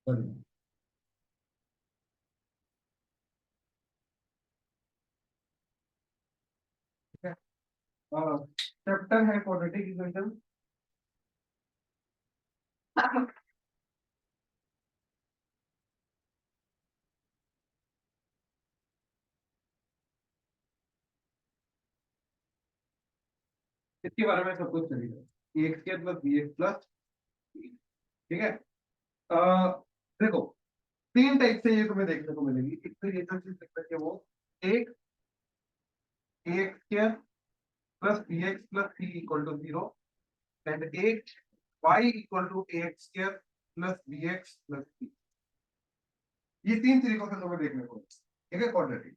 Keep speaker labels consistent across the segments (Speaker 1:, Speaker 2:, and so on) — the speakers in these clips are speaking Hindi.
Speaker 1: बढ़िया। ठीक है। चैप्टर है क्वाड्रेटिक इक्वेशन। इसके बारे में सब कुछ चलेगा, a x square plus b x plus. ठीक है। अ, देखो, तीन टाइप से ये तुम्हें देखने को मिलेगी। एक तो ये जो चीज लिख रखी है वो, एक a x square plus b x plus c equal to zero, and एक y equal to a x square plus b x plus c. ये तीन तरीकों से तुम्हें देखने को मिलेगा। ठीक है, क्वाड्रेटिक।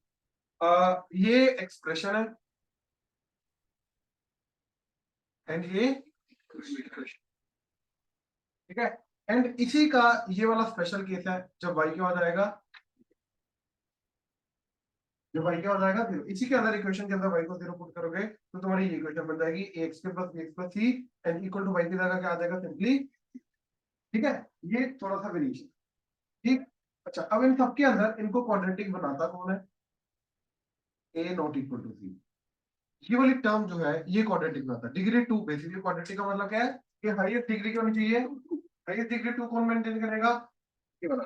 Speaker 1: ये एक्सप्रेशन है, एंड ये इक्वेशन। ठीक है। एंड इसी का ये वाला स्पेशल केस है, जब वाई क्या हो जाएगा, जब वाई क्या हो जाएगा जीरो। इसी के अंदर इक्वेशन के अंदर वाई को जीरो पुट करोगे तो तुम्हारी ये इक्वेशन बन जाएगी ए एक्स के plus b x plus c and equal to y की जगह क्या आ जाएगा, सिंपली। ठीक है। ये थोड़ा सा वेरिएशन। ठीक। अच्छा, अब इन सबके अंदर इनको क्वाड्रेटिक बनाता कौन है, ए नॉट इक्वल टू सी। ये वाली टर्म जो है ये क्वाड्रेटिक बनाता है, डिग्री टू। बेसिकली क्वाड्रेटिक का मतलब क्या है कि हाईएस्ट डिग्री की होनी चाहिए। हाईएस्ट डिग्री टू कौन मेंटेन करेगा, ये वाला।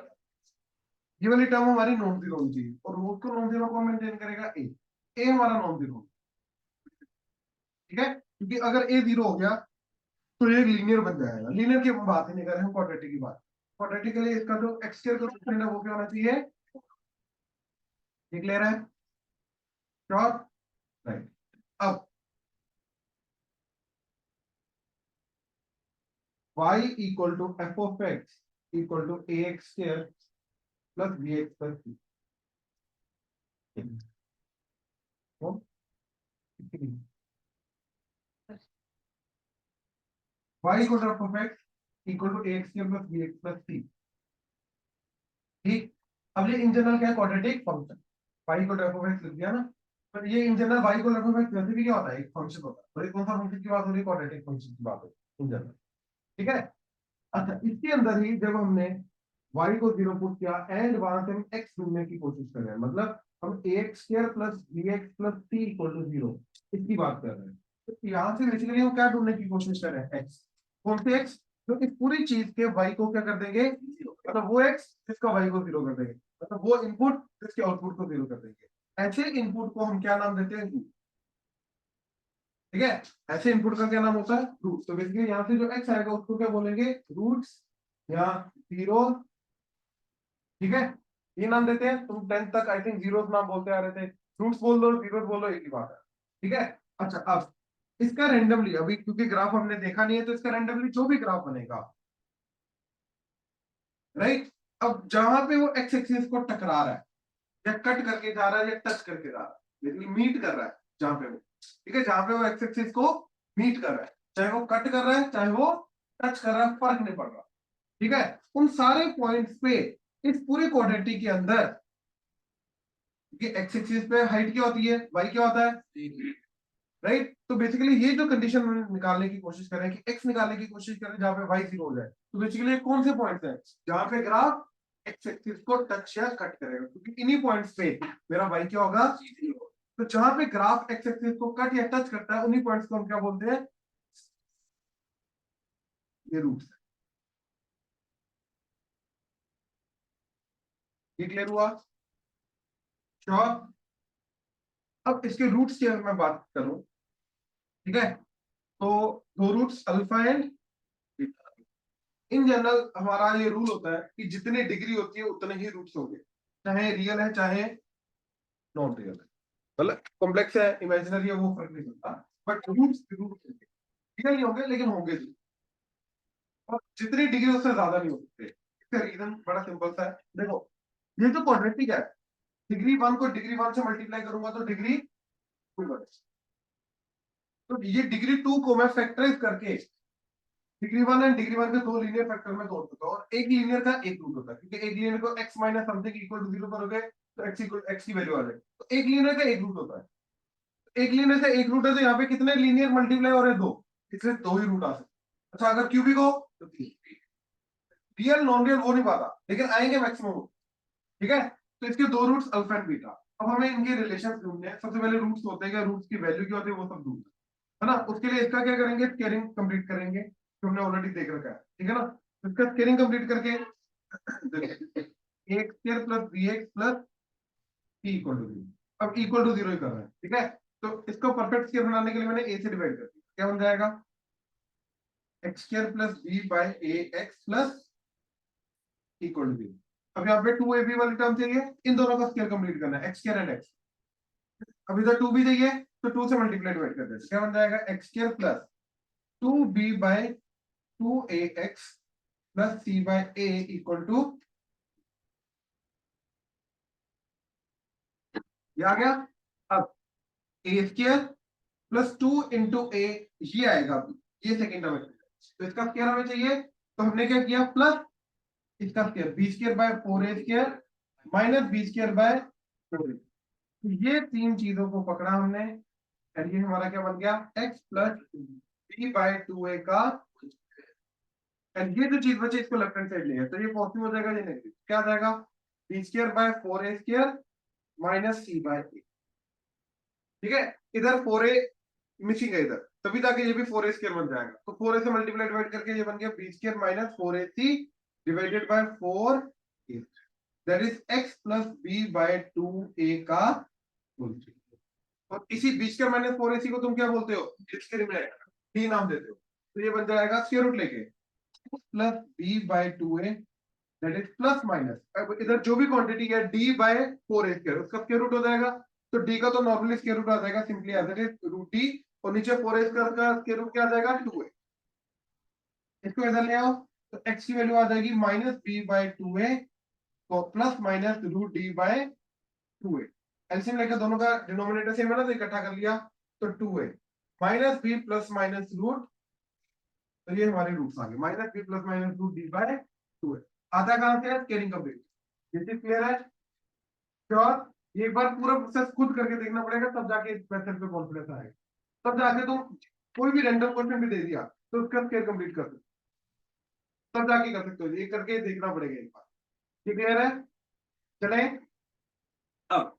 Speaker 1: ये वाली टर्म हमारी नॉन जीरो होनी चाहिए, और रूट को नॉन जीरो कौन मेंटेन करेगा, ए हमारा नॉन जीरो। ठीक है, क्योंकि अगर ए जीरो हो गया तो ये लीनियर बन जाएगा। लीनियर की हम बात ही नहीं कर रहे हैं, क्वाड्रेटिक की बात। क्वाड्रेटिक के लिए इसका जो एक्स स्क्वायर का रूट है वो क्या होना चाहिए, ये क्लियर है, श्योर, राइट। अब y equal to f of x equal to a x square plus b x plus c. y equal to f of x equal to a x square plus b x plus c. ठीक। अब ये इन जनरल क्या है, क्वाड्रेटिक फंक्शन। y को एफ ऑफ एक्स लिख दिया ना, तो ये इन जनरल y को एफ ऑफ एक्स वैसे भी क्या होता है, एक फंक्शन होता है। तो ये कौन सा फंक्शन की बात हो रही है, क्वाड्रेटिक फंक्शन की बात हो रही है इन जनरल। ठीक है। अच्छा, इसके अंदर ही जब हमने y को जीरो पुट किया एंड वहां से हम x ढूंढने की कोशिश कर रहे हैं, मतलब हम a x square plus b x plus c equal to zero, इसकी बात कर रहे हैं। तो यहाँ से बेसिकली हम क्या ढूंढने की कोशिश कर रहे हैं, x। कौन से x, तो इस पूरी चीज के y को क्या कर देंगे, मतलब वो x जिसका y को जीरो कर देंगे, मतलब वो इनपुट जिसके आउटपुट को जीरो कर देंगे। ऐसे इनपुट को हम क्या नाम देते हैं, ठीक है। ऐसे इनपुट का क्या नाम होता है, रूट। तो बेसिकली यहाँ से जो x आएगा उसको क्या बोलेंगे, रूट्स या जीरो। ठीक है, ये नाम देते हैं। तुम 10th तक आई थिंक जीरो नाम बोलते आ रहे थे, रूट्स बोल दो जीरो बोल दो, एक ही बात है। ठीक है। अच्छा, अब इसका रेंडमली, अभी क्योंकि ग्राफ हमने देखा नहीं है तो इसका रेंडमली जो भी ग्राफ बनेगा, राइट। अब जहां पे वो एक्स एक्सिस को टकरा रहा है या कट करके जा रहा है या टच करके जा रहा है, लेकिन मीट कर रहा है जहां पे वो, ठीक है, जहां पे वो एक्स एक्सिस को मीट कर रहा है, चाहे वो कट कर रहा है चाहे वो टच कर रहा है, फर्क नहीं पड़ रहा। ठीक है। उन सारे पॉइंट्स पे इस पूरे क्वाड्रेटिक के अंदर, कि एक्स एक्सिस पे हाइट क्या होती है, वाई क्या होता है, राइट। तो बेसिकली ये जो कंडीशन निकालने की कोशिश करें कि एक्स निकालने की कोशिश करें जहां पे वाई जीरो हो जाए, तो बेसिकली कौन से पॉइंट्स हैं जहां पे ग्राफ एक्स एक्सिस को टच या कट करेगा, क्योंकि इन्हीं पॉइंट्स पे मेरा वाई क्या होगा, जीरो। तो जहां पे ग्राफ एक्स एक्सिस को कट या टच करता है उन्हीं पॉइंट्स को हम क्या बोलते हैं, ये रूट्स। ये क्लियर हुआ, श्योर। अब इसके रूट्स की अगर मैं बात करूं, ठीक है, तो दो roots alpha and, in general हमारा ये रूल होता है कि जितनी डिग्री होती है उतने ही रूट्स होंगे, चाहे रियल है चाहे नॉन रियल है, मतलब कॉम्प्लेक्स है इमेजिनरी है वो फर्क नहीं पड़ता, बट रूट्स जरूर होंगे। रियल नहीं होंगे लेकिन होंगे जरूर, और जितनी डिग्री उससे ज्यादा नहीं हो सकते। इसका रीजन बड़ा सिंपल सा है, देखो, ये जो क्वाड्रेटिक है, डिग्री वन को डिग्री वन से मल्टीप्लाई करूंगा तो डिग्री टू बने, तो ये डिग्री टू को मैं फैक्टराइज करके degree one and degree one के दो लीनियर फैक्टर में तोड़ देता हूँ, और एक लीनियर का एक रूट होता है, क्योंकि एक लीनियर को x minus something equal to zero करोगे तो x इक्वल x की वैल्यू आ जाएगी, तो एक लीनियर का एक रूट होता है। एक लीनियर का एक रूट है तो यहाँ पे कितने लीनियर मल्टीप्लाई हो रहे हैं, दो, इसलिए दो ही रूट आ सकते हैं। अच्छा, अगर क्यूबिक हो तो तीन। रियल नॉन रियल वो नहीं पता, लेकिन आएंगे मैक्सिमम। ठीक है, तो इसके दो रूट्स अल्फा एंड बीटा। अब हमें इनके रिलेशन ढूंढने हैं। सबसे पहले रूट्स होते हैं, क्या रूट्स की वैल्यू क्या होती है वो सब ढूंढना है ना। उसके लिए इसका क्या करेंगे, स्केलिंग कंप्लीट करेंगे, जो हमने ऑलरेडी देख रखा है। ठीक है ना, तो इसका स्केलिंग कंप्लीट करके x square plus b x plus c equal to 0। अब इक्वल टू 0 ही कर रहे हैं। ठीक है, तो इसको परफेक्ट स्क्वायर बनाने के लिए मैंने ए से डिवाइड कर दिया। क्या बन जाएगा, x square plus b by a x plus equal to 0। अब यहाँ पे 2ab वाली टर्म चाहिए, इन दोनों का स्क्वायर कंप्लीट करना है, एक्स स्क्वायर एंड एक्स। अब इधर 2b चाहिए, तो 2 से मल्टीप्लाई डिवाइड कर देते। क्या बन जाएगा, x square plus 2b by 2ax plus c by a equal to, ये आ गया। अब a square plus 2 into a, ये आएगा, ये सेकेंड टर्म है। तो इसका स्क्वायर हमें चाहिए, तो हमने क्या किया, प्लस इसका square b square by 4a square minus b square by 4a। ये तीन चीजों को पकड़ा हमने, और ये हमारा क्या बन गया, x plus b by 2a का। एंड ये जो चीज बची इसको लेफ्ट हैंड साइड ले है, तो ये पॉजिटिव हो जाएगा, ये नेगेटिव। क्या आ जाएगा, b square by 4a square minus c by a. ठीक है, इधर 4a मिसिंग है इधर, तभी ताकि ये भी 4a स्क्वायर बन जाएगा। तो 4a से मल्टीप्लाई डिवाइड करके ये बन गया b square minus 4ac divided by 4a, that is x plus b by 2a का होल। और इसी बी स्क्वायर माइनस 4ac को तुम क्या बोलते हो, स्क्वायर में डी नाम देते हो। तो ये बन जाएगा स्क्वायर रूट लेके plus b by 2a, that is plus minus, अब इधर जो भी क्वांटिटी है डी बाय 4a स्क्वायर, उसका स्क्वायर रूट हो जाएगा। तो डी का तो नॉर्मली स्क्वायर रूट आ जाएगा simply as it is root D, और नीचे 4a स्क्वायर का स्क्वायर रूट क्या आ जाएगा, 2a। इसको इधर ले आओ, तो x की वैल्यू आ जाएगी माइनस बी बाय 2a, तो plus minus root D by 2a। LCM लेकर दोनों का डिनोमिनेटर सेम है ना, तो इकट्ठा कर लिया, तो 2a minus b plus minus root, तो ये हमारे रूट्स आ गए, minus b plus minus root D by 2a। आता कहां से है, स्केलिंग कंप्लीट। ये चीज क्लियर है, श्योर। ये एक बार पूरा प्रोसेस खुद करके देखना पड़ेगा, तब जाके इस मेथड पे कॉन्फिडेंस आएगा। तब जाके तुम कोई भी रैंडम क्वेश्चन भी दे दिया तो उसका स्केल कंप्लीट कर सकते हो, तब जाके कर सकते हो। ये करके देखना पड़ेगा एक बार। ये क्लियर है, चले। अब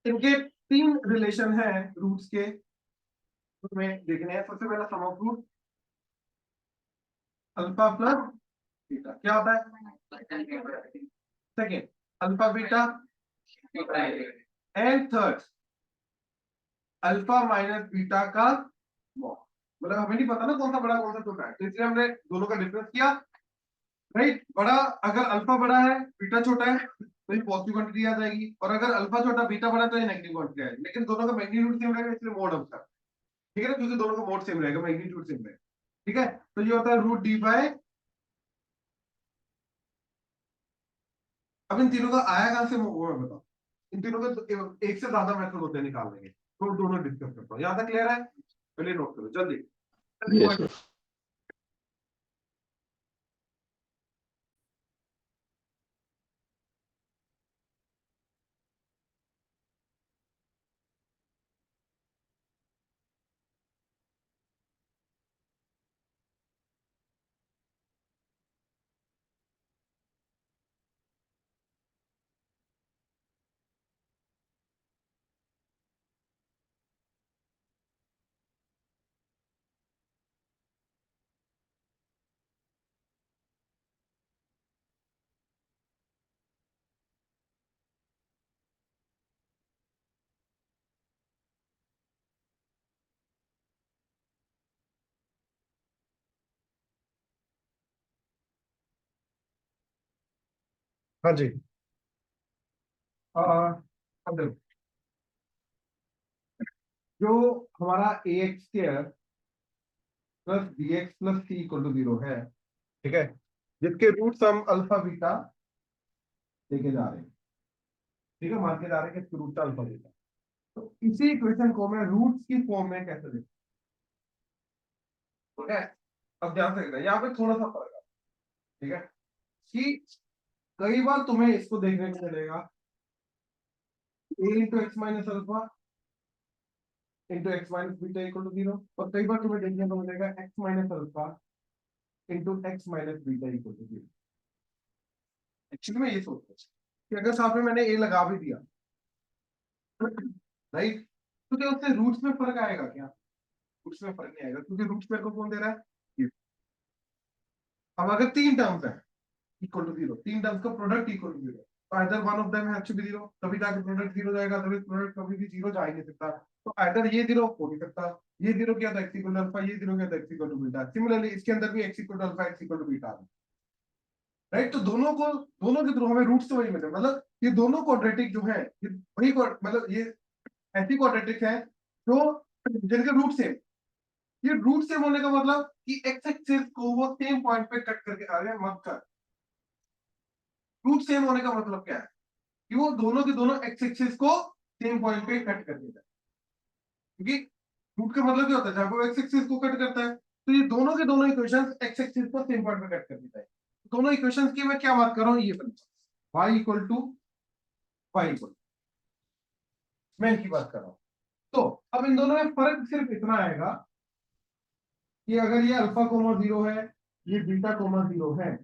Speaker 1: इनके तीन रिलेशन है रूट्स के, उसमें देखने हैं। सबसे पहला sum of root alpha plus beta क्या होता है, second alpha beta, and third alpha minus beta का मॉड। मतलब हमें नहीं पता ना कौन सा बड़ा कौन सा छोटा है, तो इसलिए हमने दोनों का डिफरेंस किया। राइट, बड़ा अगर अल्फा बड़ा है बीटा छोटा है तो ये पॉजिटिव क्वांटिटी आ जाएगी, और अगर अल्फा छोटा बीटा बड़ा तो ये नेगेटिव क्वांटिटी आएगी। लेकिन दोनों का मैग्नीट्यूड सेम रहेगा, इसलिए मोड अल्फा। ठीक है ना, क्योंकि दोनों का मोड सेम रहेगा, मैग्नीट्यूड सेम रहेगा। ठीक है, तो ये होता है रूट डी बाय। अब इन तीनों का आया कहां से वो मैं बताऊं। इन तीनों का एक से ज्यादा मेथड होते हैं निकालने के, तो दोनों डिस्कस करता हूँ। यहाँ तक क्लियर है, पहले नोट करो जल्दी।
Speaker 2: Yes sir.
Speaker 1: हाँ जी, अब देखो, जो हमारा a x square plus b x plus c equal to 0 है। ठीक है, जिसके रूट्स हम अल्फा बीटा लेके जा रहे हैं। ठीक है, मान के जा रहे हैं कि इसके रूट अल्फा बीटा। तो इसी इक्वेशन को मैं रूट्स की फॉर्म में कैसे लिखूं। ठीक है, अब ध्यान से देखना, यहाँ पे थोड़ा सा फर्क है। ठीक है, कि कई बार तुम्हें इसको देखने को मिलेगा a into x minus alpha into x minus beta equal to 0, और कई बार तुम्हें देखने को मिलेगा x minus alpha into x minus beta equal to 0। Actually मैं ये सोच रहा हूँ कि अगर साथ में मैंने ए लगा भी दिया, राइट, तो क्या उससे रूट्स में फर्क आएगा क्या? रूट्स में फर्क नहीं आएगा, क्योंकि रूट्स मेरे को कौन दे रहा है, ये। अब अगर तीन टर्म्स है इक्वल टू 0, तीन टर्म्स का प्रोडक्ट इक्वल टू 0, तो either one of them has to be 0, तभी जाके प्रोडक्ट 0 जाएगा, तभी प्रोडक्ट कभी भी 0 जा ही नहीं सकता। तो आइदर ये 0 हो नहीं सकता, ये 0 किया था एक्स इक्वल टू अल्फा, ये 0 किया था x equal to beta. Similarly इसके अंदर भी x equal to alpha, x equal to beta, right. तो दोनों के थ्रू हमें रूट्स तो वही मिले, मतलब ये दोनों क्वाड्रेटिक जो है, ये वही मतलब ये ऐसी क्वाड्रेटिक है जो जिनके रूट सेम। ये रूट सेम होने का मतलब कि एक्स एक्सिस को वो सेम पॉइंट पे कट करके आ रहे हैं, मत कर। रूट सेम होने का मतलब क्या है कि वो दोनों के दोनों एक्स एक्सिस को सेम पॉइंट पे कट कर देता है, क्योंकि रूट का मतलब क्या होता है, जहां पे एक्स एक्सिस को कट करता है, तो ये दोनों के दोनों इक्वेशंस एक्स एक्सिस को सेम पॉइंट पे कट कर देता है। दोनों इक्वेशंस की मैं क्या बात कर रहा हूँ, ये समझो। y equal to y equal, मैं इनकी बात कर रहा हूँ। तो अब इन दोनों में फर्क सिर्फ इतना आएगा कि अगर ये अल्फा कोमा 0 है, ये बीटा कोमा 0 है,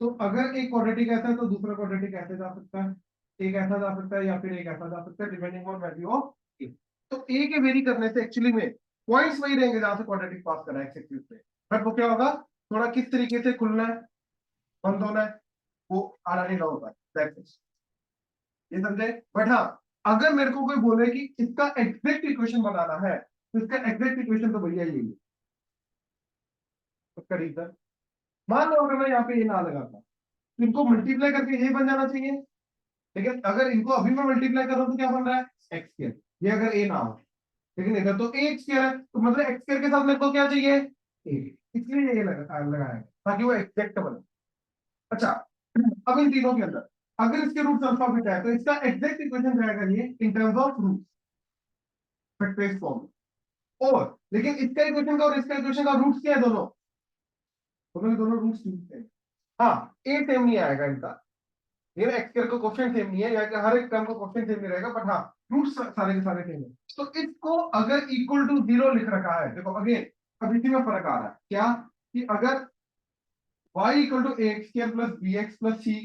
Speaker 1: तो अगर एक क्वाड्रेटिक ऐसा है तो दूसरा क्वाड्रेटिक ऐसे जा सकता है, एक ऐसा जा सकता है या फिर एक ऐसा जा सकता है, डिपेंडिंग ऑन वैल्यू ऑफ ए। तो ए के वेरी करने से एक्चुअली में पॉइंट्स वही रहेंगे जहां से क्वाड्रेटिक पास करा है एक्स एक्सिस पे, बट वो क्या होगा, थोड़ा किस तरीके से खुलना है, बंद होना है, वो आना नहीं रहा होगा, दैट्स इट। ये समझे? बट हाँ, अगर मेरे को कोई बोले कि इसका एग्जैक्ट इक्वेशन बनाना है, तो इसका एग्जैक्ट इक्वेशन तो भैया यही है। उसका रीजन, मान लो अगर मैं यहाँ पे ये ना लगाता, तो इनको मल्टीप्लाई करके ये बन जाना चाहिए, लेकिन अगर इनको अभी मैं मल्टीप्लाई कर रहा हूँ तो क्या बन रहा है, एक्स स्क्वायर। ये अगर ए ना हो, लेकिन इधर तो ए एक्स स्क्वायर है, तो मतलब एक्स स्क्वायर के साथ मेरे को क्या चाहिए, ए, इसलिए ये लगाया है ताकि वो एग्जैक्ट बने। अच्छा, अब इन तीनों के अंदर अगर इसके रूट अल्फा बीटा है, तो इसका एग्जैक्ट इक्वेशन जाएगा ये in terms of root, factorise form. और लेकिन इसका इक्वेशन का और इसका इक्वेशन का रूट्स क्या है, दोनों के दोनों रूट्स है। हाँ, ए सेम नहीं आएगा इनका, ये एक्स स्क्वायर का कोफिशिएंट सेम नहीं है, या कि हर एक टर्म का कोफिशिएंट सेम नहीं रहेगा, बट हाँ रूट्स सारे के सारे सेम है। तो इसको अगर इक्वल टू 0 लिख रखा है, देखो अगेन अब इसी में फर्क आ रहा है क्या, कि अगर y equal to a x square plus b x plus c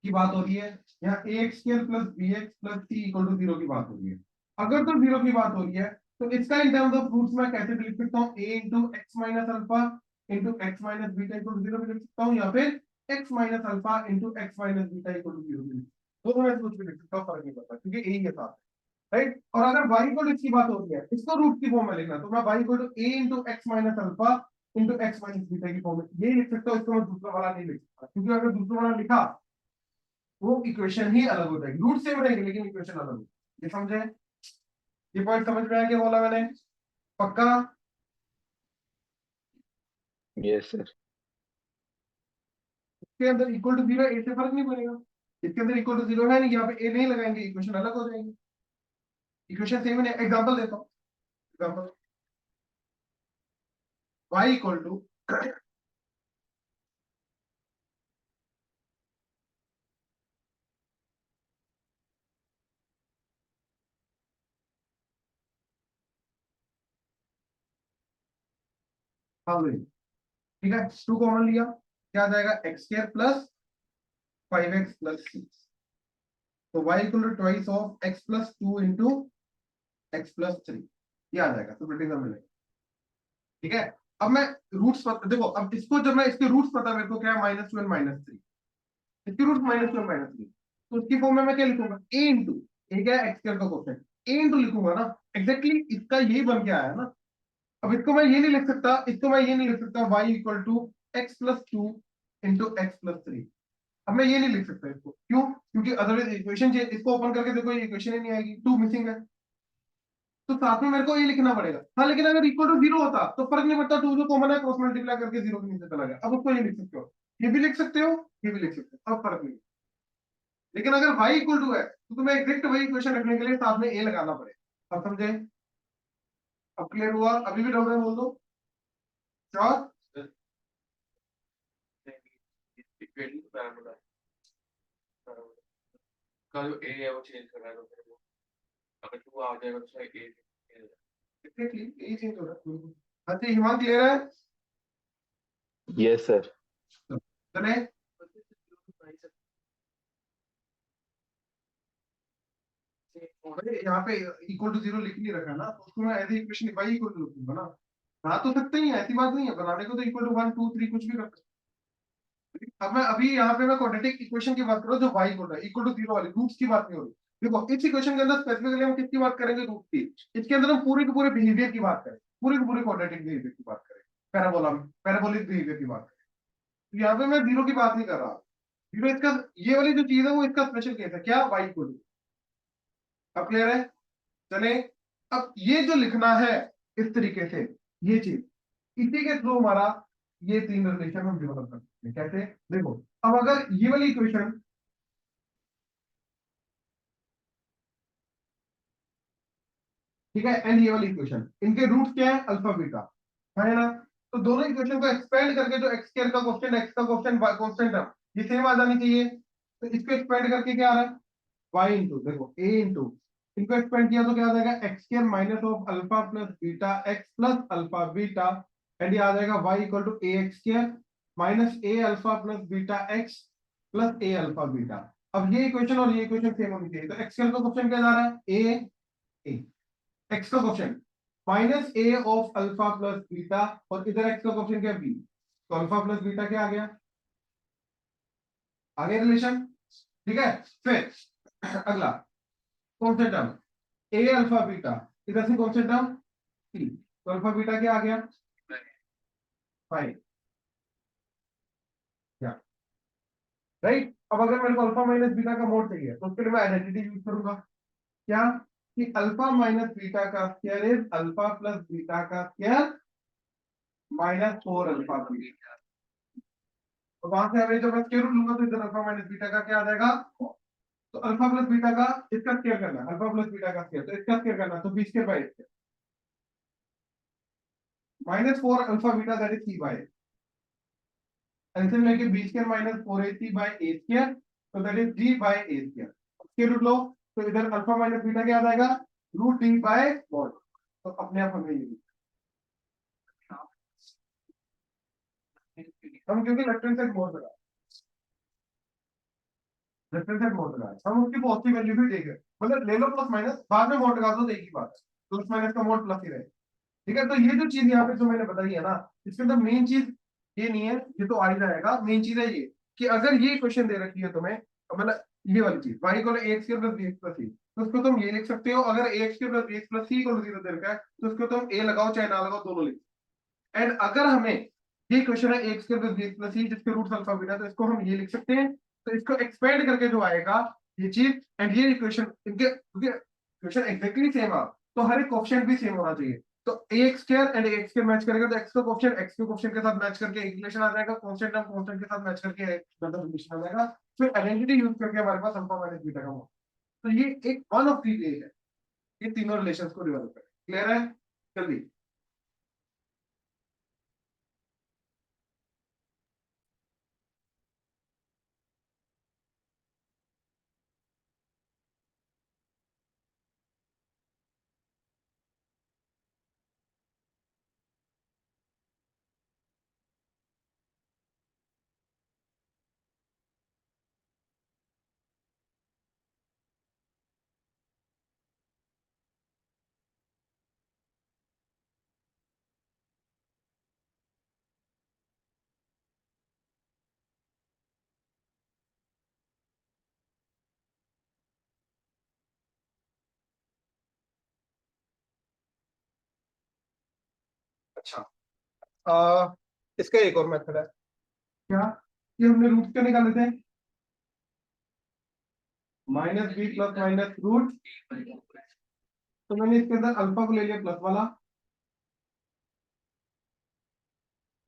Speaker 1: की बात हो रही है, यहाँ a x square plus b x plus c equal to 0 की बात हो रही है, अगर तो 0 की बात हो रही है, तो इसका इन टर्म्स ऑफ रूट्स मैं कैसे लिख सकता हूँ, a into x minus alpha into x minus beta equal to 0 भी लिख सकता हूँ, या फिर x minus alpha into x minus beta equal to 0 भी लिख सकता हूँ। दोनों में से कुछ भी लिख सकता हूँ, फर्क नहीं पड़ता, क्योंकि ए ही है साथ, राइट। और अगर y इक्वल टू इसकी बात होती है, इसको रूट की फॉर्म में लिखना, तो मैं y equal to a into x minus alpha into x minus beta की फॉर्म में ये लिख सकता हूँ, इसको मैं दूसरा वाला नहीं लिख सकता, क्योंकि अगर दूसरा वाला लिखा वो इक्वेशन ही अलग हो जाएगी, रूट सेम रहेंगे लेकिन इक्वेशन अलग हो। ये समझे? ये पॉइंट समझ में आया क्या बोला मैंने? पक्का?
Speaker 2: Yes sir.
Speaker 1: इसके अंदर इक्वल टू 0 ए से फर्क नहीं पड़ेगा, इसके अंदर इक्वल टू 0 है नहीं, यहाँ पे ए नहीं लगाएंगे, इक्वेशन अलग हो जाएगी। इक्वेशन सेम है, एग्जांपल देता हूँ, एग्जांपल y इक्वल टू ठीक है, 2 कॉमन लिया, क्या आ जाएगा, x square plus 5x plus 6, तो y equal to twice of x plus 2 into x plus 3, ये आ जाएगा, सिंपलिटी का मिलेगा। ठीक है, अब मैं रूट्स देखो, अब इसको जब मैं इसके रूट्स पता मेरे को क्या है, -2 एंड -3, इसके रूट्स -2 और -3, तो उसकी फॉर्म में मैं क्या लिखूंगा, a इंटू, ए क्या है एक्स स्क्वायर का कोफिशिएंट, a इंटू लिखूंगा ना, एग्जैक्टली इसका यही बन के आया है ना। अब इसको मैं ये नहीं लिख सकता, इसको मैं ये नहीं लिख सकता y equal to x plus 2 into x plus 3, अब मैं ये नहीं लिख सकता इसको, क्यों, क्योंकि अदरवाइज इक्वेशन चेंज, इसको ओपन करके देखो ये इक्वेशन ही नहीं आएगी, 2 मिसिंग है, तो साथ में मेरे को ये लिखना पड़ेगा। हाँ, लेकिन अगर इक्वल टू 0 होता तो फर्क नहीं पड़ता, 2 जो कॉमन है क्रॉस मल्टीप्लाई करके 0 के नीचे चला गया, अब उसको ये लिख सकते हो, ये भी लिख सकते हो, ये भी लिख सकते हो, अब फर्क नहीं। लेकिन अगर y इक्वल टू है तो तुम्हें एग्जैक्ट वही इक्वेशन रखने के लिए साथ में a लगाना पड़ेगा। अब समझे? अब क्लियर हुआ? अभी भी डाउट है बोल दो, श्योर?
Speaker 2: का जो ए है वो चेंज करना है, तो फिर वो अगर टू आ जाएगा तो ए
Speaker 1: एग्जैक्टली यही चेंज हो रहा है। अच्छा हिमान, क्लियर है?
Speaker 3: Yes sir.
Speaker 1: चले यहाँ पे इक्वल टू जीरो लिख नहीं रखा ना, तो उसको मैं ऐसे इक्वेशन वाई इक्वल टू लिखूंगा ना, बना तो सकते ही हैं, ऐसी बात नहीं है, बनाने को तो इक्वल टू 1 2 3 कुछ भी कर सकते हैं। अब मैं अभी यहाँ पे मैं क्वाड्रेटिक इक्वेशन की बात कर रहा हूँ जो वाई इक्वल है इक्वल टू जीरो वाली, रूट्स की बात नहीं हो रही। देखो इस इक्वेशन के अंदर स्पेसिफिकली हम किसकी बात करेंगे, रूट की। इसके अंदर हम पूरे के पूरे बिहेवियर की बात करें, पूरे के पूरे क्वाड्रेटिक बिहेवियर की बात करें, पैराबोला में पैराबोलिक बिहेवियर की बात करें। तो यहाँ पे मैं जीरो की बात नहीं कर रहा, जीरो इसका ये वाली जो चीज है वो इसका स्पेशल केस है, क्या वाई इक्वल टू। अब क्लियर है। चले अब ये जो लिखना है इस तरीके से, ये चीज इसी के थ्रू हमारा ये तीन रिलेशन हम डेवलप कर सकते हैं। कैसे, देखो अब अगर ये वाली इक्वेशन, ठीक है, एंड ये वाली इक्वेशन, इनके रूट क्या है, अल्फा बीटा, है ना। तो दोनों इक्वेशन को एक्सपेंड करके जो एक्स स्क्वायर का क्वेश्चन, एक्स का क्वेश्चन, कांस्टेंट है, ये सेम आ जानी चाहिए। तो इसको एक्सपेंड करके क्या आ रहा है, वाई इंटू, देखो ए इंटू, इनको एक्सपेंड किया तो क्या आ जाएगा, x square minus of alpha plus beta x plus alpha beta, and ये आ जाएगा y equal to a x square minus a alpha plus beta x plus a alpha beta. अब ये इक्वेशन और ये इक्वेशन सेम होनी चाहिए, तो एक्स स्क्वायर का क्वेश्चन क्या जा रहा है, ए, एक्स का question minus A of alpha plus beta, और इधर एक्स का क्वेश्चन क्या, बी, तो अल्फा प्लस बीटा क्या आ गया, आगे रिलेशन। ठीक है, फिर अगला कौन सा टर्म, ए अल्फा बीटा, इधर से कौन सा टर्म, सी, तो अल्फा बीटा क्या आ गया, 5, या राइट। अब अगर मेरे को अल्फा माइनस बीटा का मोड चाहिए तो उसके लिए मैं आइडेंटिटी यूज करूंगा, क्या, कि अल्फा माइनस बीटा का square is alpha plus beta का स्क्वायर माइनस 4 अल्फा बीटा। तो वहां से हमें जब मैं स्क्वायर रूट लूंगा तो इधर अल्फा माइनस बीटा का क्या आ जाएगा, तो अल्फा प्लस बीटा का इसका स्क्वायर करना, अल्फा प्लस बीटा का स्क्वायर, तो इसका स्क्वायर करना, तो b square by square minus 4 alpha beta, that is c by, LCM लेके b square minus 4ac by a square, तो that is D by a square. Square root लो तो इधर अल्फा माइनस बीटा क्या आ जाएगा, रूट डी बाय मॉड, तो अपने आप हमें ये हम क्योंकि लेफ्ट हैंड साइड मोड लगा, लेफ्ट हैंड साइड मोड लगा हम उसकी बहुत सी वैल्यू भी देख रहे हैं, मतलब ले लो प्लस माइनस, बाद में मोड लगा दो तो एक ही बात है, प्लस माइनस का मोड प्लस ही रहे। ठीक है, तो ये जो चीज यहाँ पे जो मैंने बताई है ना, इसके अंदर मेन चीज ये नहीं है, ये तो आ ही जाएगा, मेन चीज है ये कि अगर ये क्वेश्चन दे रखी है तुम्हें, मतलब ये वाली चीज वाई को x square plus b x plus c, तो उसको तुम ये लिख सकते हो, अगर x square plus b x plus c को 0 दे रखा है तो उसको तुम ए लगाओ चाहे ना लगाओ दोनों लिख। एंड अगर हमें ये क्वेश्चन है x square plus b x plus c जिसके रूट्स अल्फा बीटा, तो इसको हम ये लिख सकते हैं, तो इसको एक्सपेंड करके जो आएगा ये चीज, एंड ये इक्वेशन, इनके इक्वेशन एग्जैक्टली सेम आ, तो हर एक कोएफिशिएंट भी सेम होना चाहिए। तो x square and x square match करेगा तो एक्स का कोएफिशिएंट एक्स के कोएफिशिएंट के साथ मैच करके एक रिलेशन आ जाएगा, कांस्टेंट टर्म कांस्टेंट के साथ मैच करके एक रिलेशन आ जाएगा। फिर आइडेंटिटी यूज करके हमारे पास अल्फा माइनस बीटा का मॉडल, तो ये एक वन ऑफ दी वे है ये तीनों रिलेशंस को डेवलप करें। क्लियर है, जल्दी। अच्छा, इसका एक और मेथड है, क्या, कि हमने रूट क्या निकाले थे, minus b plus minus root, तो मैंने इसके अंदर अल्फा को ले लिया प्लस वाला,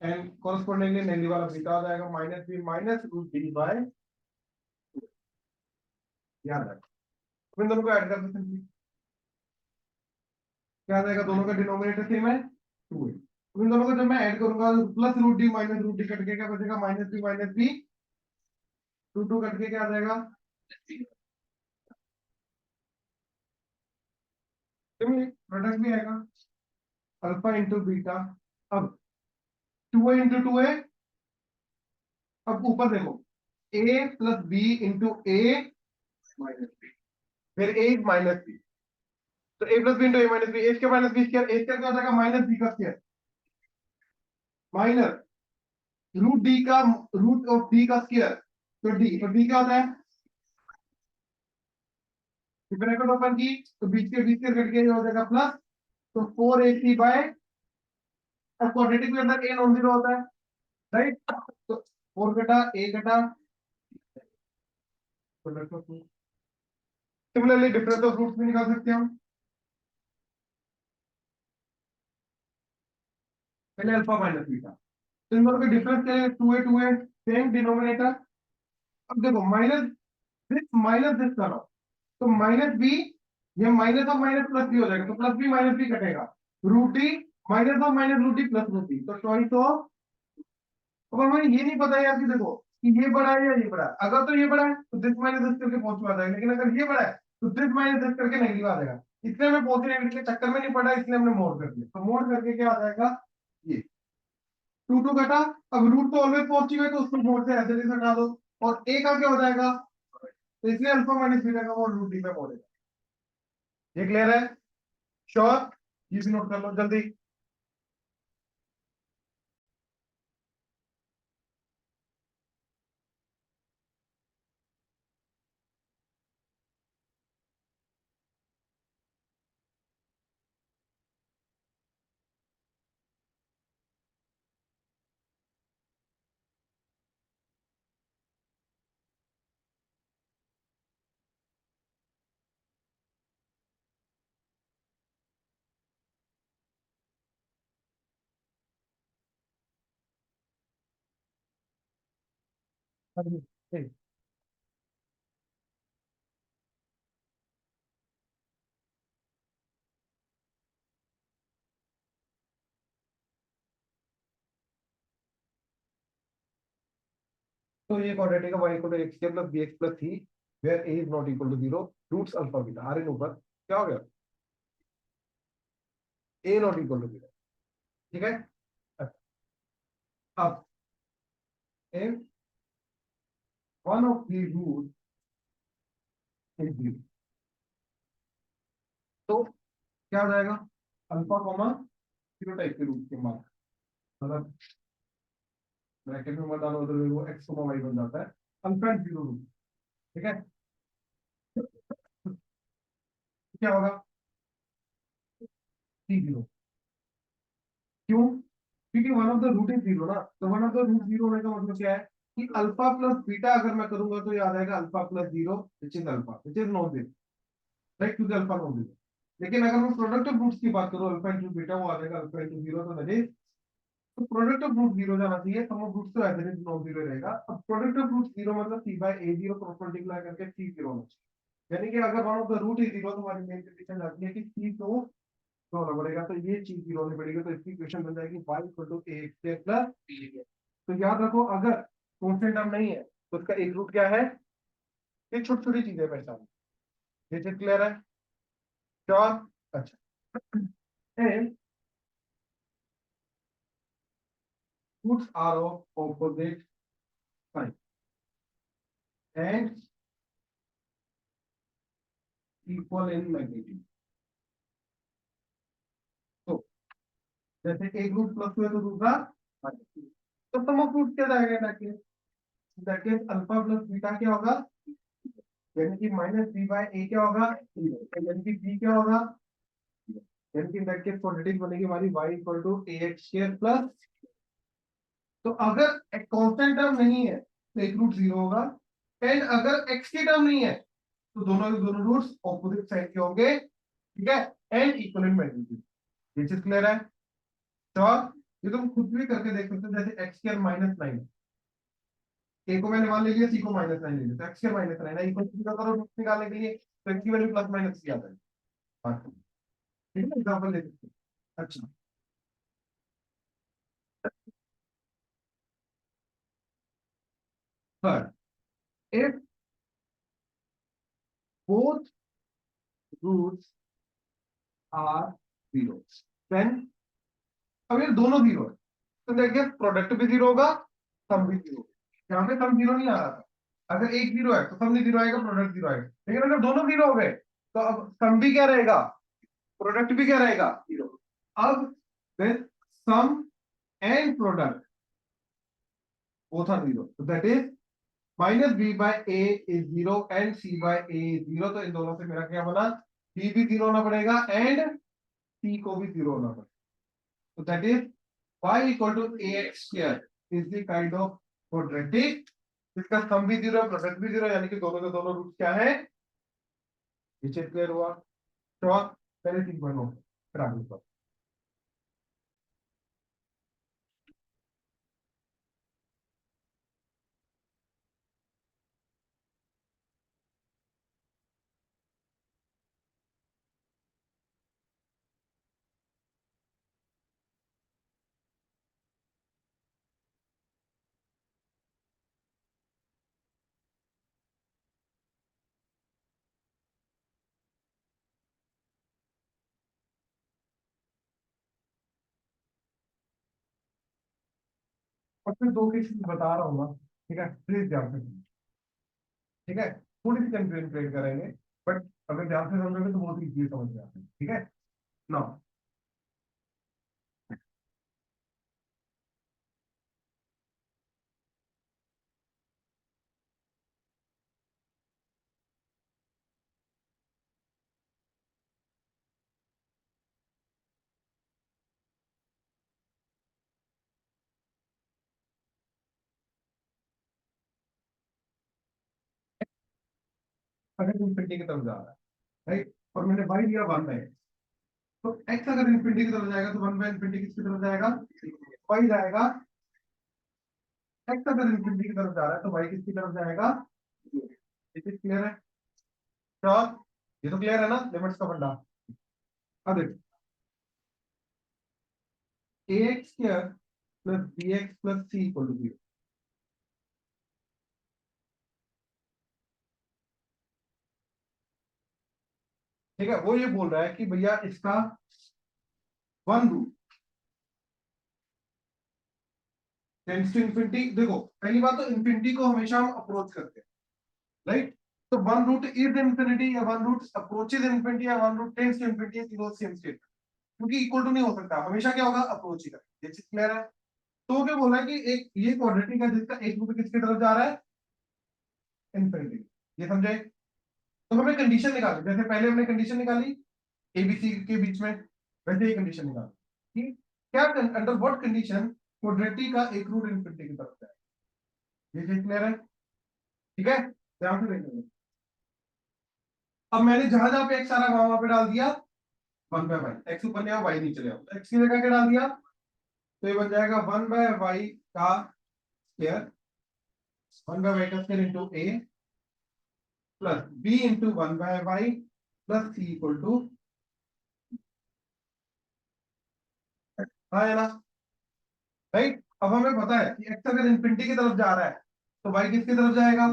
Speaker 1: एंड कॉरस्पॉन्डिंगली नेगेटिव वाला बीटा आ जाएगा, minus b minus root D by, याद रखो इन दोनों को ऐड कर देते हैं, क्या आ जाएगा, दोनों का डिनोमिनेटर सेम है 2 है, इन दोनों को जब मैं ऐड करूंगा plus root D minus root D cut के क्या बचेगा, minus b two two cut के क्या आ जाएगा, प्रोडक्ट भी आएगा, अल्फा इंटू बीटा। अब 2 इंटू 2 है अब ऊपर देखो, a plus b into a minus b, फिर a माइनस बी, तो a plus b into a minus b, a square minus b square, a square क्या हो जाएगा माइनस बी का स्क्वायर, माइनस रूट डी का, रूट ऑफ डी का स्क्वायर, तो डी क्या होता है, ब्रैकेट ओपन की तो बीच के कट के ये हो जाएगा प्लस, तो 4ac बाय, अब क्वाड्रेटिक के अंदर a नॉन जीरो होता है, राइट, तो 4 घटा a घटा, सिमिलरली डिफरेंस ऑफ रूट्स भी निकाल सकते हैं हम, पहले अल्फा माइनस बीटा, तो इन दोनों का डिफरेंस क्या है, 2a सेम डिनोमिनेटर, अब देखो माइनस दिस करो, तो माइनस बी, ये माइनस और माइनस प्लस बी हो जाएगा, तो प्लस बी माइनस बी कटेगा, रूट डी माइनस और minus root D plus root D, तो चॉइस ऑफ, अब हमें ये नहीं पता यार कि देखो कि ये बड़ा है या ये बड़ा है, अगर तो ये बड़ा है तो दिस माइनस दिस करके पॉजिटिव आ जाएगा, लेकिन अगर ये बड़ा है तो दिस माइनस दिस करके नेगेटिव आ जाएगा, इसलिए हमें पॉजिटिव नेगेटिव के चक्कर में नहीं पड़ा, इसलिए हमने मोड कर दिया, तो मोड करके क्या आ जाएगा, ये 2 घटा, अब रूट तो ऑलवेज पॉजिटिव है तो उसको मोड से ऐसे हटा दो, और ए का क्या हो जाएगा, तो इसलिए अल्फा माइनस बीटा का मोड रूट डी पे मोड है, ये क्लियर है, श्योर, ये भी नोट कर लो जल्दी। हाँ जी, ठीक। तो ये quadratic y equal to x square plus bx plus c where a is not equal to 0, roots alpha beta are in ऊपर क्या हो गया, a नॉट इक्वल टू 0, ठीक है, अच्छा, अब if one of the roots is 0, तो क्या हो जाएगा, अल्फा कॉमा 0 टाइप के रूट के मान, मतलब ब्रैकेट में मत डालो तो वो x कॉमा y बन जाता है, अल्फा 0 रूट, ठीक है, क्या होगा, c 0, क्यों, क्योंकि one of the root is zero ना, तो one of the root zero होने का मतलब क्या है कि अल्फा प्लस बीटा अगर मैं करूंगा तो याद आएगा alpha plus zero which is not zero, right, क्योंकि अल्फा नॉट जीरो, लेकिन अगर मैं प्रोडक्ट ऑफ रूट्स की बात करूं अल्फा इंटू बीटा, वो आ जाएगा अल्फा इंटू जीरो, तो दैट इज, तो प्रोडक्ट ऑफ रूट जीरो जाना चाहिए, सम ऑफ रूट्स तो as it is non zero रहेगा, अब प्रोडक्ट ऑफ रूट जीरो मतलब c by a zero perpendicular करके सी जीरो होना चाहिए, यानी कि अगर one of the root is zero तो हमारी मेन कंडीशन आती है कि सी तो होना पड़ेगा, तो ये चीज जीरो होनी पड़ेगी, तो इसकी इक्वेशन बन जाएगी y equal to a square plus b, तो याद रखो अगर कांस्टेंट टर्म नहीं है तो उसका एक रूट क्या है, ये छोटी छोटी चीजें पहचान, ये चीज क्लियर है, श्योर, अच्छा, and roots are of opposite sign and equal in magnitude, तो जैसे एक रूट प्लस टू है तो दूसरा माइनस, तो सम ऑफ रूट क्या जाएगा, that is alpha plus beta क्या होगा, यानी कि माइनस बी बाय ए क्या होगा, यानी कि बी क्या होगा, यानी कि दैट केस क्वाड्रेटिक बनेगी हमारी y equal to a x square plus, तो अगर एक कांस्टेंट टर्म नहीं है तो एक रूट जीरो होगा, एंड अगर x की टर्म नहीं है तो दोनों के दोनों रूट्स ऑपोजिट साइड के होंगे, ठीक है, एंड इक्वल इन मैग्नीट्यूड, ये चीज क्लियर है, तो ये तुम खुद भी करके देख सकते हो, जैसे एक्स स्क्वायर माइनस नाइन, ए को मैंने मान ले लिया, सी को माइनस नाइन ले लिया, तो एक्स स्क्वायर माइनस नाइन है इक्वल टू करो रूट निकालने के लिए, तो एक्स की वैल्यू प्लस माइनस सी आता है, ठीक है, एग्जांपल ले सकते हैं, अच्छा, third, if both roots are zero, then अब ये दोनों जीरो है, तो देखिए प्रोडक्ट भी जीरो होगा, सम भी जीरो, यहाँ पे सम जीरो नहीं आ रहा था। अगर एक जीरो है तो सम नहीं जीरो आएगा, प्रोडक्ट जीरो आएगा। लेकिन अगर दोनों जीरो हो गए तो अब सम भी क्या रहेगा, प्रोडक्ट भी क्या रहेगा, जीरो। अब फिर sum and product both are zero, so that is minus b by a is zero and c by a is zero. तो इन दोनों से मेरा क्या बना, बी भी जीरो होना पड़ेगा एंड सी को भी जीरो होना पड़ेगा। तो that is y equal to a x square is the kind of quadratic जिसका सम भी जीरो प्रोडक्ट भी जीरो, यानी कि दोनों के दोनों रूट क्या है, नीचे क्लियर हुआ। तो पहले चीज बनो फिर आगे बढ़ो। और फिर दो केसेस बता रहा हूँ ना, ठीक है, प्लीज ध्यान से सुनो, ठीक है। थोड़ी सी कंफ्यूजन क्रिएट करेंगे बट अगर ध्यान से समझोगे तो बहुत इजी समझ में आता है, ठीक है ना। अगर इंफिनिटी की तरफ जा रहा है, राइट, और मैंने वाई दिया वन बाय, तो एक्स अगर इंफिनिटी की तरफ जाएगा तो वन बाय इंफिनिटी किसकी तरफ जाएगा, वाई जाएगा। एक्स अगर इंफिनिटी की तरफ जा रहा है तो वाई किसकी तरफ जाएगा, ये क्लियर है। श्योर, ये तो क्लियर है ना, लिमिट्स का फंडा। अब देखो a x square plus b x plus c equal to zero, ठीक है। वो ये बोल रहा है कि भैया इसका one root tends to infinity. देखो पहली बात तो इंफिनिटी को हमेशा हम अप्रोच करते हैं, राइट। तो वन रूट इज इंफिनिटी या वन रूट अप्रोचेज इंफिनिटी या one root tends to infinity, तीनों सेम स्टेट, क्योंकि इक्वल टू नहीं हो सकता, हमेशा क्या होगा, अप्रोच ही करेगा। ये चीज क्लियर है। तो वो क्या बोल रहा है कि एक ये क्वाड्रेटिक है जिसका एक रूट किसकी तरफ जा रहा है, इंफिनिटी। ये समझे। तो हमें कंडीशन निकाली, जैसे पहले हमने कंडीशन निकाली एबीसी के बीच में, वैसे ही कंडीशन निकाली कि क्या अंडर व्हाट कंडीशन क्वाड्रेटिक का एक रूट इंफिनिटी की तरफ जाए। ये चीज क्लियर है, ठीक है, ध्यान से देखना। अब मैंने जहां जहां पे एक्स आ रहा है वहां पे डाल दिया वन बाय वाई, एक्स ऊपर ले आओ वाई नीचे ले आओ, एक्स की जगह क्या डाल दिया, तो ये बन जाएगा वन बाय वाई का स्क्वायर, वन बाय वाई का square into a plus b into one by y plus c equal to, हाँ है ना, राइट। अब हमें पता है कि एक्स अगर इंफिनिटी की तरफ जा रहा है तो वाई किसकी तरफ जाएगा,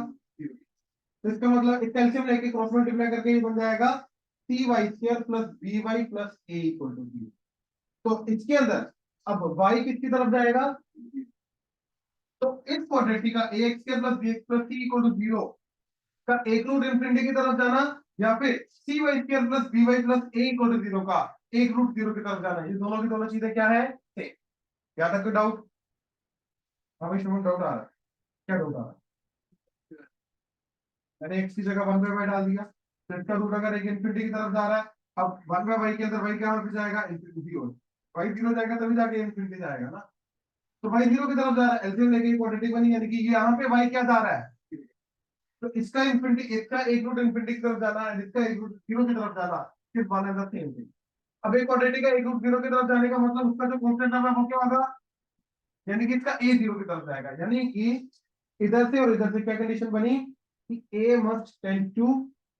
Speaker 1: तो इसका मतलब इसका एलसीएम लेके क्रॉस मल्टीप्लाई करके ये बन जाएगा c y square plus b y plus a equal to zero. तो इसके अंदर अब वाई किसकी तरफ जाएगा, तो इस क्वाड्रेटिक का a x square plus b x plus c equal to zero का एक रूट इंफिनिटी की तरफ जाना, या फिर c y square plus b y plus a equal to zero का एक रूट जीरो की तरफ जाना, ये दोनों की दोनों चीजें क्या है, सेम। यहाँ तक कोई डाउट, हाँ भाई शुभम डाउट आ रहा है, क्या डाउट आ रहा है। मैंने एक्स की जगह वन बाय वाई डाल दिया, तो इसका रूट अगर एक इंफिनिटी की तरफ जा रहा है, अब वन बाय वाई के अंदर वाई क्या हो जाएगा, इंफिनिटी जीरो, वाई जीरो जाएगा तभी जाके इंफिनिटी जाएगा ना। तो वाई जीरो की तरफ जा रहा है, एलसीएम लेके क्वाड्रेटिक बनी, यानी कि यहाँ पे वाई क्या जा रहा है, तो इसका इंफिनिटी, इसका एक रूट इंफिनिटी की तरफ जाना है, इसका एक रूट जीरो की तरफ जाना, सिर्फ one and the same thing. अब एक क्वाड्रेटिक का एक रूट जीरो की तरफ जाने का मतलब उसका जो कांस्टेंट है वो क्या होगा, यानी कि इसका ए जीरो की तरफ जाएगा, यानी कि इधर से और इधर से क्या कंडीशन बनी कि ए मस्ट टेंड टू,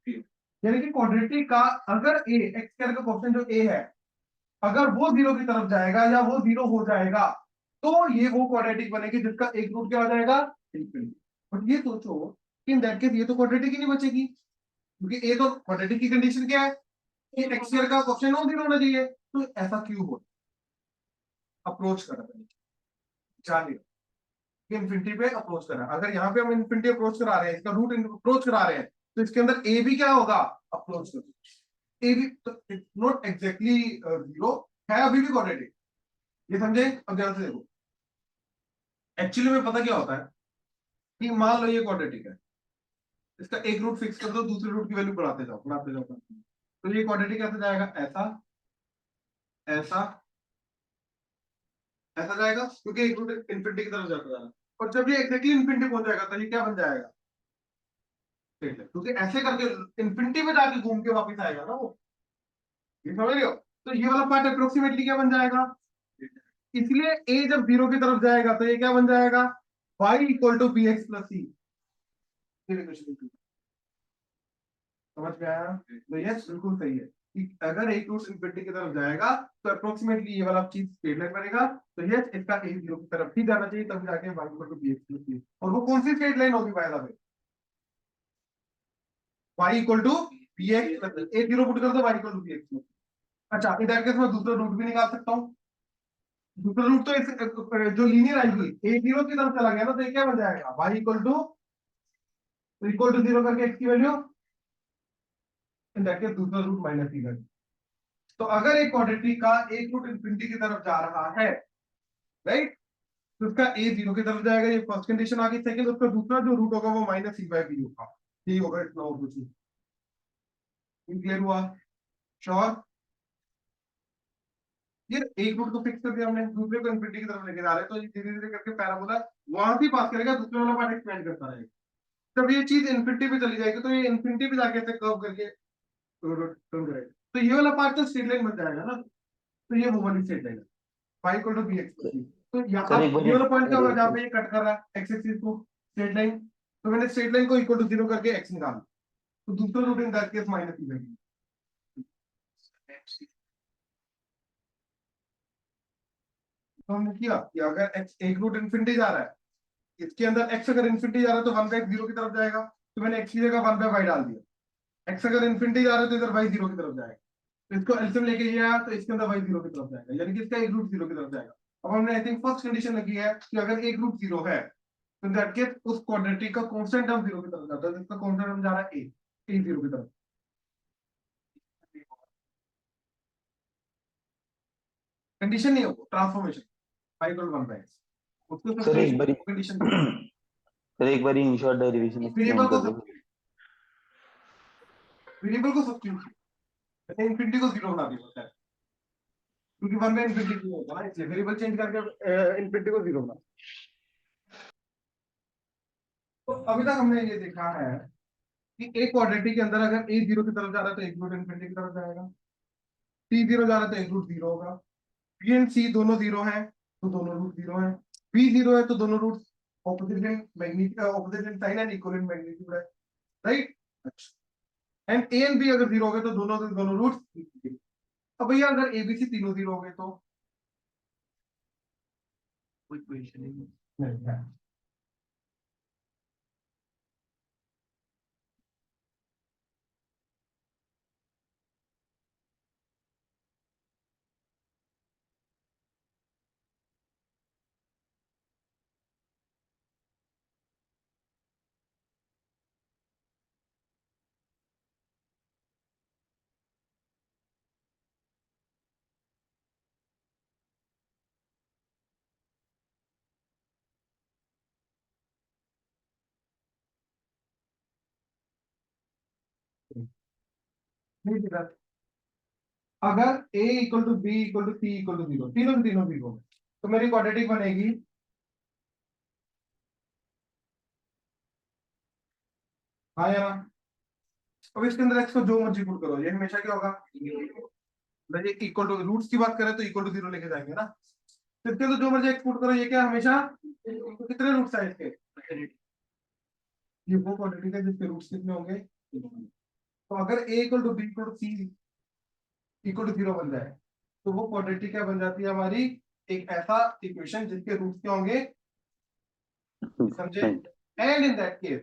Speaker 1: यानी कि क्वाड्रेटिक का अगर ए एक्स स्क्वायर का क्वेश्चन जो ए है अगर वो जीरो की तरफ जाएगा या वो जीरो हो जाएगा तो ये वो क्वाड्रेटिक बनेगी जिसका एक रूट क्या हो जाएगा, इंफिनिटी। बट ये सोचो कि इन दैट केस ये तो क्वाड्रेटिक ही नहीं बचेगी, क्योंकि ए तो क्वाड्रेटिक की कंडीशन क्या है, कि एक्स स्क्वायर का क्वेश्चन नॉन जीरो होना चाहिए। तो ऐसा क्यों हो, अप्रोच कर रहे हैं, जानिए। इन्फिनिटी पे अप्रोच कर रहा है। अगर यहाँ पे हम इन्फिनिटी अप्रोच करा रहे हैं, इसका रूट अप्रोच करा रहे हैं, तो इसके अंदर ए भी क्या होगा, अप्रोच कर। ए भी तो नॉट एग्जैक्टली जीरो है, अभी भी क्वाड्रेटिक। ये समझे? अब ध्यान से देखो, एक्चुअली में पता क्या होता है कि मान लो ये क्वाड्रेटिक है, इसका एक रूट फिक्स कर दो, दूसरे रूट की वैल्यू बढ़ाते जाओ बढ़ाते जाओ, तो ये क्वाड्रेटिक कैसे जाएगा, ऐसा ऐसा ऐसा जाएगा, क्योंकि एक रूट इन्फिनिटी की तरफ जाता है। और जब ये एग्जैक्टली इन्फिनिटी पहुंच जाएगा तो ये क्या बन जाएगा, ठीक है, क्योंकि ऐसे करके इन्फिनिटी में जाके घूम के वापस आएगा ना वो। ये समझ रहे हो? तो ये वाला पार्ट अप्रोक्सीमेटली क्या बन जाएगा, इसलिए ए जब जीरो की तरफ जाएगा तो ये क्या बन जाएगा, y equal to b x plus c. समझ में आया? तो यस बिल्कुल सही है कि अगर एक रूट इन्फिनिटी की तरफ जाएगा तो अप्रोक्सीमेटली ये वाला चीज स्ट्रेट लाइन बनेगा। तो यस, इसका ए जीरो की तरफ ही जाना चाहिए, तब जाके y equal to b x plus c. और वो कौन सी स्ट्रेट लाइन होगी by the way, y equal to b x plus a zero put कर दो, y equal to b x plus. अच्छा, इन दैट केस मैं दूसरा रूट भी निकाल सकता हूँ। दूसरा रूट तो इस जो लीनियर आएगी, ए जीरो की तरफ चला गया ना, तो ये क्या बन जाएगा, y इक्वल टू जीरो करके x की वैल्यू, इन दैट केस दूसरा रूट माइनस ही। तो अगर एक क्वाड्रेटिक का एक रूट इन्फिनिटी की तरफ जा रहा है, राइट, तो उसका ए जीरो की तरफ जाएगा, ये फर्स्ट कंडीशन आ गई। सेकंड, उसका दूसरा जो रूट होगा वो माइनस सी बाई बी होगा, यही होगा, इतना और कुछ नहीं। क्लियर हुआ? श्योर? ये एक रूट को फिक्स कर दिया हमने, दूसरे को इन्फिनिटी की तरफ लेके जा रहे हैं, तो ये धीरे धीरे करके पैराबोला वहां से पास करेगा, दूसरे वाला पार्ट एक्सपेंड करता रहेगा। जब ये चीज इन्फिनिटी पे चली जाएगी तो ये इन्फिनिटी पे जाके ऐसे कर्व करके टर्न करेगा, तो ये वाला पार्ट तो स्ट्रेट लाइन बन जाएगा ना। तो ये वो वाली स्ट्रेट लाइन है, y equal to b x. तो
Speaker 3: सर
Speaker 1: यहाँ
Speaker 3: एक बार
Speaker 1: ये वाला पॉइंट क्या होगा, जहाँ
Speaker 3: ये
Speaker 1: पे ये कट कर रहा है एक्स एक्सिस को, स्ट्रेट लाइन। तो मैंने स्ट्रेट लाइन को इक्वल टू जीरो करके x निकाला, तो दूसरा root in that case minus ही लगेगी। तो हमने किया कि अगर x एक रूट इन्फिनिटी जा रहा है, इसके अंदर x अगर इन्फिनिटी जा रहा है तो वन बाई जीरो की तरफ जाएगा, तो मैंने x की जगह वन बाई वाई डाल दिया। x अगर इन्फिनिटी जा रहा है तो इधर y जीरो की तरफ जाएगा, तो इसको एलसीएम लेके ये आया तो इसके अंदर y जीरो की तरफ जाएगा, यानी कि इसका एक रूट जीरो की तरफ जाएगा। अब हमने आई थिंक फर्स्ट कंडीशन लगी है कि अगर एक रूट जीरो है तो इन दैट केस उस क्वाड्रेटिक का कांस्टेंट टर्म जीरो की तरफ जाता है, जिसका कांस्टेंट टर्म जा रहा है ए जीरो की तरफ। कंडीशन नहीं होगा, transformation y equal 1 by x, उसको
Speaker 3: सर एक बारी
Speaker 1: कंडीशन
Speaker 3: सर एक बारी in short derivation explain
Speaker 1: variable को
Speaker 3: कर दो।
Speaker 1: वेरिएबल को सब्स्टिट्यूट, मैंने इंफिनिटी को जीरो बना दिया है, क्योंकि 1 बाय इंफिनिटी जीरो होता है ना, इसलिए वेरिएबल चेंज करके इंफिनिटी को जीरो बना। तो अभी तक हमने ये देखा है कि एक क्वाड्रेटिक के अंदर अगर a जीरो की तरफ जा रहा है तो एक रूट इन्फिनिटी की तरफ जाएगा, c जीरो जा रहा है तो एक रूट जीरो होगा, b एंड c दोनों जीरो हैं तो दोनों रूट जीरो हैं, b जीरो है तो दोनों root opposite in magnitude, opposite in sign and equal in magnitude है, राइट। अच्छा, एंड a एंड b अगर जीरो हो गए तो दोनों रूट। अब भैया अगर a b c तीनों जीरो हो गए तो कोई क्वेश्चन नहीं है। नहीं दिखा। अगर a equal to b equal to c equal to zero, तीनों जीरो, तो मेरी क्वाड्रेटिक बनेगी, हाँ या ना। अब इसके अंदर x को जो मर्जी पुट करो, ये हमेशा क्या होगा, मतलब ये इक्वल टू रूट्स की बात करें तो इक्वल टू जीरो लेके जाएंगे ना, तो इसके तो जो मर्जी x पुट करो, ये क्या हमेशा, कितने रूट्स है इसके, ये वो क्वाड्रेटिक है जिसके रूट्स कितने होंगे। तो अगर a equal to b equal to c equal to zero बन जाए, तो वो क्वाड्रेटिक क्या बन जाती है हमारी, एक ऐसा इक्वेशन जिसके रूट्स क्या होंगे, समझे। And in that case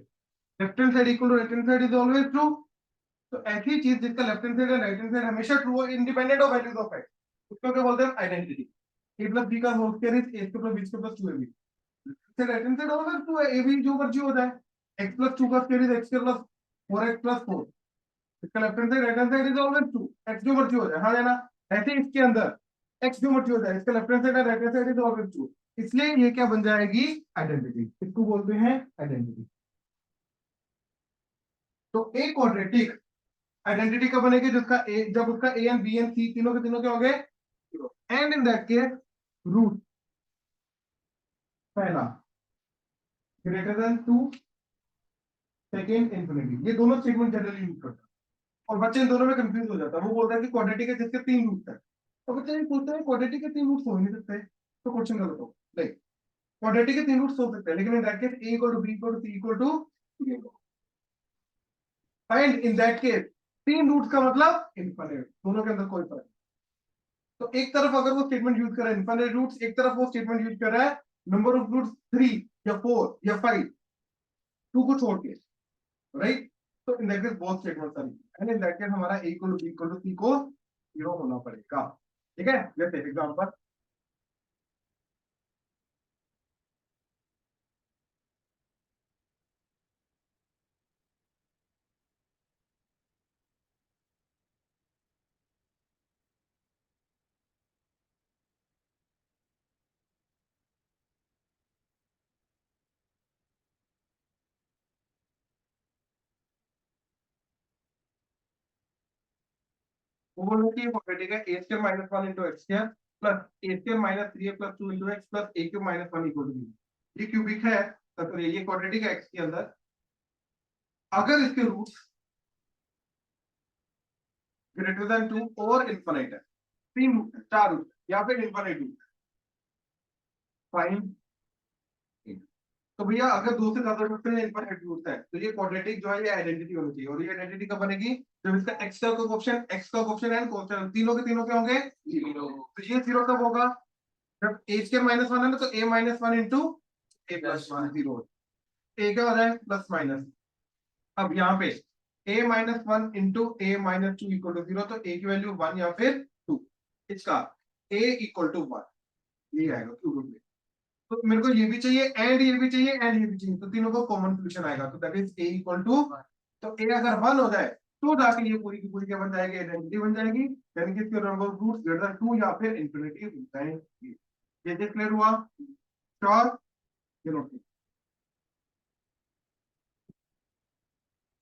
Speaker 1: left hand side equal to right hand side is always true. तो ऐसी चीज जिसका लेफ्ट हैंड साइड और राइट हैंड साइड हमेशा ट्रू हो, independent of values of x, उसको क्या बोलते हैं, आइडेंटिटी। a प्लस बी का whole square is a square plus b square plus 2ab। से राइट हैंड साइड होगा टू ए भी जो मर्जी हो जाए, x प्लस 2 का square is x square plus 4x plus 4, इसका left hand side right hand side is always 2, x जो मर्जी हो जाए, हाँ है ना। ऐसे इसके अंदर x जो मर्जी हो जाए, इसका left hand side right hand side is always 2, इसलिए ये क्या बन जाएगी, आइडेंटिटी, इसको बोलते हैं आइडेंटिटी। तो ए क्वाड्रेटिक आइडेंटिटी कब बनेगी, जिसका ए, जब उसका a and b and c तीनों के तीनों क्या हो गए, and in that case root पहला ग्रेटर देन 2, सेकेंड इन्फिनिटी, ये दोनों स्टेटमेंट जनरली यूज करते हैं। और बच्चे इन दोनों में कंफ्यूज हो जाता है, वो बोलता है कि क्वाड्रेटिक है जिसके 3 रूट्स है, तो बच्चे ये पूछते हैं क्वाड्रेटिक के 3 रूट्स हो ही नहीं सकते, तो क्वेश्चन गलत हो, नहीं क्वाड्रेटिक के 3 रूट्स हो सकते हैं, लेकिन in that case a equal to b equal to c equal to and in that case 3 roots का मतलब इनफिनिट, दोनों के अंदर कोई फर्क नहीं। तो एक तरफ अगर वो स्टेटमेंट यूज कर रहा है इनफिनिट रूट्स, एक तरफ वो स्टेटमेंट यूज कर रहा है नंबर ऑफ रूट्स 3 या 4 या 5, 2 को छोड़ के, राइट। तो in that case both statements are and in that case हमारा a equal to b equal to c को 0 होना पड़ेगा, ठीक है। जैसे एग्जांपल वो बोल रहे हैं कि ये क्वाड्रेटिक है a square minus 1 into x square plus a square minus 3a plus 2 into x plus a cube minus 1 equal to b। ये क्यूबिक है, तो ये क्वाड्रेटिक है x के अंदर, अगर इसके रूट्स ग्रेटर देन 2 और इनफिनिट है, 3 रूट है, 4 रूट है या फिर इनफिनिट रूट, फाइन। तो भैया अगर 2 से ज्यादा रूट है, इनफिनिट रूट है, तो ये क्वाड्रेटिक जो है ये आइडेंटिटी होनी चाहिए, और ये आइडेंटिटी कब बनेगी, जब इसका x का कोएफिशिएंट एंड कोएफिशिएंट तीनों के तीनों क्या होंगे, 0। तो ये 0 कब होगा, जब a स्क्वायर माइनस 1 है ना, तो a माइनस 1 इंटू a प्लस 1 0, a क्या हो रहा है प्लस माइनस। अब यहाँ पे a माइनस 1 इंटू a माइनस 2 इक्वल टू 0, तो a की वैल्यू 1 या फिर 2, इसका a इक्वल टू 1, ये आएगा क्यूब रूट में। तो मेरे को ये भी चाहिए एंड ये भी चाहिए एंड ये भी चाहिए, तो तीनों का कॉमन सोल्यूशन आएगा, तो that is a equal to, तो a अगर 1 हो जाए तो जाके ये पूरी की पूरी क्या बन जाएगी, आइडेंटिटी बन जाएगी, यानी कि इसके number of roots greater than 2 या फिर इंफिनिटी हो जाएंगे। ये क्लियर हुआ, श्योर, ये नोट